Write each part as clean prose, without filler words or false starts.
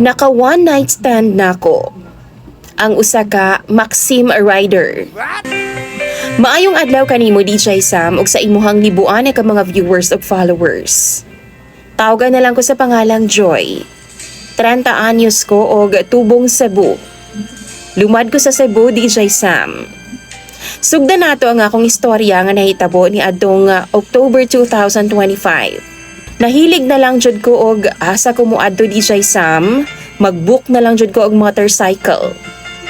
Naka one night stand nako. Ang usa ka Maxim Rider. Maayong adlaw kanimo DJ Sam ug sa imuhang libuan ka mga viewers ug followers. Tawagan na lang ko sa pangalang Joy. 30 anyos ko og tubong Cebu. Lumad ko sa Cebu DJ Sam. Sugdan nato ang akong istorya nga nahitabo ni adtong October 2025. Nahilig na lang jud ko og asa ko moadto DJ Sam, mag-book na lang jud ko og motorcycle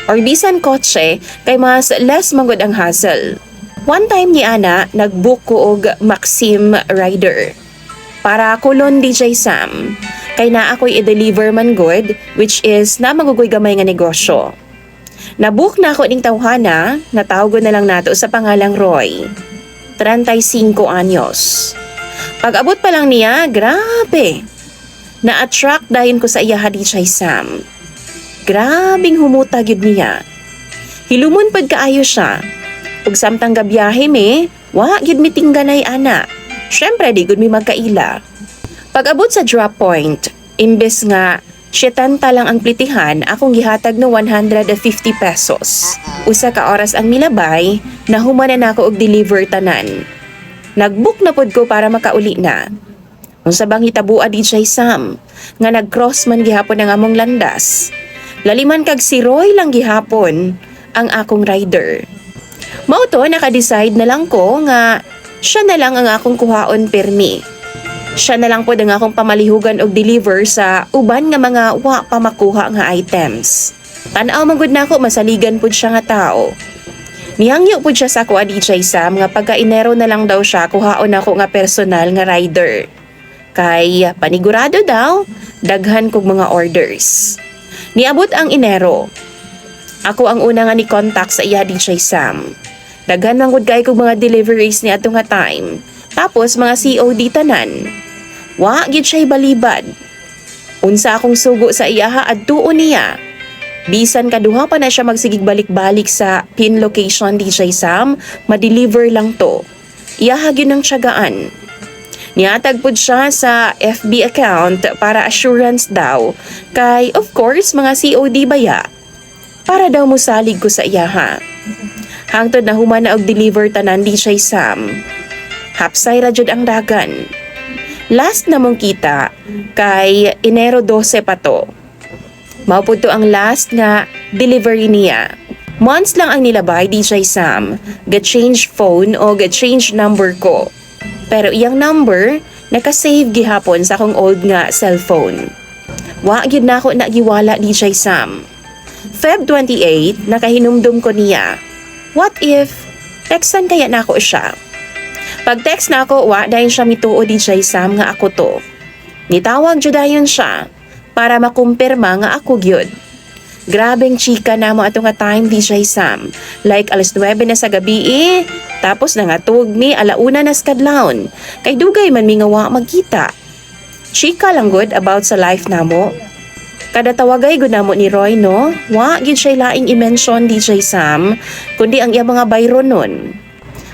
or bisan kotse kay mas less manggod ang hassle. One time ni ana nag-book ko og Maxim Rider para kulon DJ Sam kay na ako'y i-deliver man good, which is na magugoy gamay nga negosyo. Nabook na ako ning tawhana, natawag na lang nato sa pangalang Roy. 35 anyos. Pag-abot pa lang niya, grabe. Na-attract dayon ko sa iya DJ Sam. Grabing humutag yun niya. Hilumon pag kaayo siya. Ug samtang gabiyahe me, wa gyud mi tingganay ana. Syempre di gud mi magkaila. Pag-abot sa drop point, imbes nga 70 lang ang plitihan, akong gihatag no 150 pesos. Usa ka oras ang milabay, nahuman na nako og deliver tanan. Nag-book na pod ko para makauli na. Unsa bang hitabua DJ Sam, nga nag-cross man gihapon ang among landas. Laliman kag si Roy lang gihapon ang akong rider. Mao to naka-decide na lang ko nga siya na lang ang akong kuhaon permi. Siya na lang po ang akong pamalihugan og deliver sa uban nga mga wa pa makuha nga items. Tanaw man gud nako masaligan pud siya nga tao. Nihangyo pud siya sa ako DJ Sam nga pagka Enero na lang daw siya kuhaon ako nga personal nga rider. Kay panigurado daw daghan kog mga orders. Niabot ang Enero. Ako ang una nga ni contact sa iya DJ Sam. Daghan man gud kay kog mga deliveries ni adtong nga time. Tapos mga COD tanan. Wa gyud siya balibad. Unsa akong sugo sa iyaha adtuon niya. Bisan kaduha pa na siya magsigig balik-balik sa pin location DJ Sam, ma-deliver lang to. Iyaha gyud ng tiyagaan. Niatag pud siya sa FB account para assurance daw. Kay of course mga COD baya. Para daw musalig ko sa iyaha. Hangtod na human na og deliver tanan DJ Sam. Hapsay ra jud ang dagan. Last na mong kita kay Enero 12 pa to. Mao pud to ang last nga delivery niya. Months lang ang nilabay DJ Sam. Ga-change phone o ga-change number ko. Pero iyang number naka-save gihapon sa akong old nga cellphone. Wa gyud nako nagiwala DJ Sam. Feb 28 nakahinumdum ko niya. What if textan kaya nako siya? Pag text na ako, wa dayon siya mituo DJ Sam nga ako to. Nitawag jud dayon siya para makumpirma nga ako gyud. Grabeng chika na mo ato nga time DJ Sam. Like alas 9 na sa gabi tapos nangatug mi alauna na sa kadlawon. Kay dugay man mi nga wa magkita. Chika lang good about sa life namo. Kada tawagay gud namo ni Roy no, wa gyud siya laing i-mention DJ Sam kundi ang iya mga bayron nun.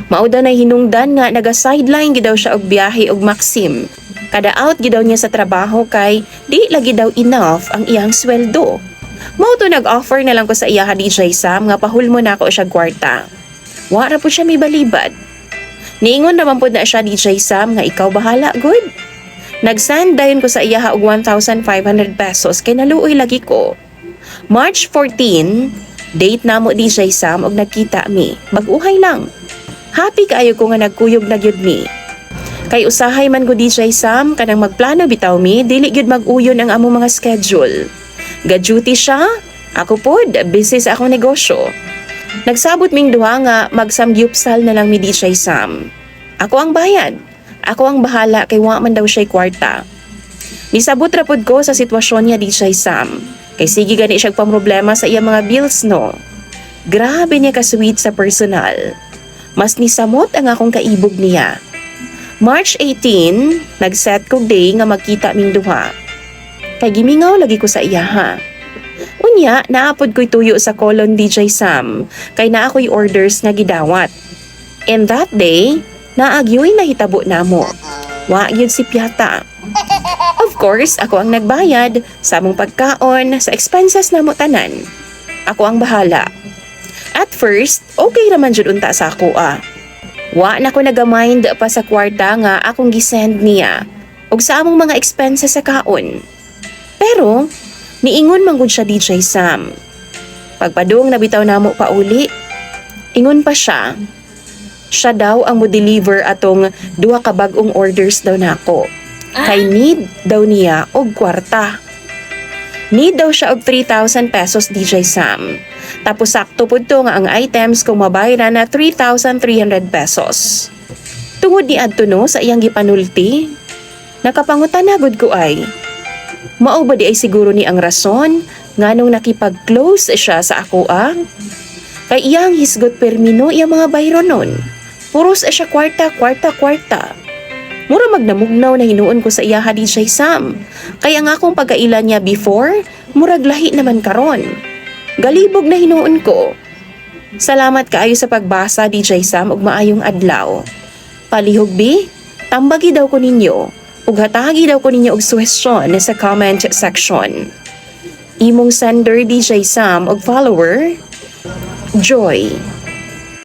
Mauda na hinungdan nga naga-sideline gidaw siya og biyahe og Maxim. Kada out gidaw niya sa trabaho kay di lagi daw enough ang iyang sweldo. Mao to nag-offer na lang ko sa iya DJ Sam nga pahulmo na ako siya kwarta. Wa ra po siya mibalibad. Niingon naman po na siya DJ Sam nga ikaw bahala good. Nag-send dayon ko sa iya og 1,500 pesos kay naluoy lagi ko. March 14, date namo DJ Sam og nagkita mi. Mag-uhay lang. Happy kaayo ko nga nagkuyog na gyud mi. Kay usahay man ko DJ Sam kanang magplano bitaw mi, dili gyud mag-uyon ang among mga schedule. Ga-duty siya, ako pod busy sa akong negosyo. Nagsabot ming duha nga magsamgyupsal na lang mi DJ Sam. Ako ang bayad. Ako ang bahala kay wa man daw siya kwarta. Nisabot ra pod ko sa sitwasyon niya DJ Sam. Kay sige gani siya pamroblema sa iya mga bills no. Grabe niya ka-sweet sa personal. Mas nisamot ang akong kaibog niya. March 18, nag-set kog day nga magkita ming duha. Kay gimingaw lagi ko sa iya ha. Unya, naapod ko'y tuyo sa colon DJ Sam, kay naa ko'y orders nga gidawat. And that day, naagyoy na hitabo namo. Wa gyud si Piata. Of course, ako ang nagbayad sa among pagkaon, sa expenses na mo tanan. Ako ang bahala. At first, okay raman jud unta sa ako Wa na ko nagamind pa sa kwarta nga akong gisend niya ug sa among mga expenses sa kaon. Pero, niingon man gud siya DJ Sam. Pagpadung nabitaw namo pa uli, ingon pa siya. Siya daw ang mo-deliver atong 2 ka bag-ong orders daw nako. Kay need daw niya og kwarta. Need daw siya og 3,000 pesos DJ Sam. Tapos sakto pud to nga ang items kung mabayra na 3,300 pesos. Tungod ni adto no sa iyang gipanulti, nakapangutan na gud ko ay. Mao ba di ay siguro ni ang rason nganong nakipag-close siya sa ako Kay iyang hisgot permino iyang mga bayro nun. Puros siya kwarta. Mura magnamugnaw na hinuon ko sa iya DJ Sam. Kaya nga akong pagkailan niya before, murag lahi naman karon. Galibog na hinuon ko. Salamat kaayo sa pagbasa DJ Sam ug maayong adlaw. Palihog bi, tambagi daw ko ninyo ug hatagi daw ko ninyo og suhestyon sa comment section. Imong sender DJ Sam ug follower, Joy.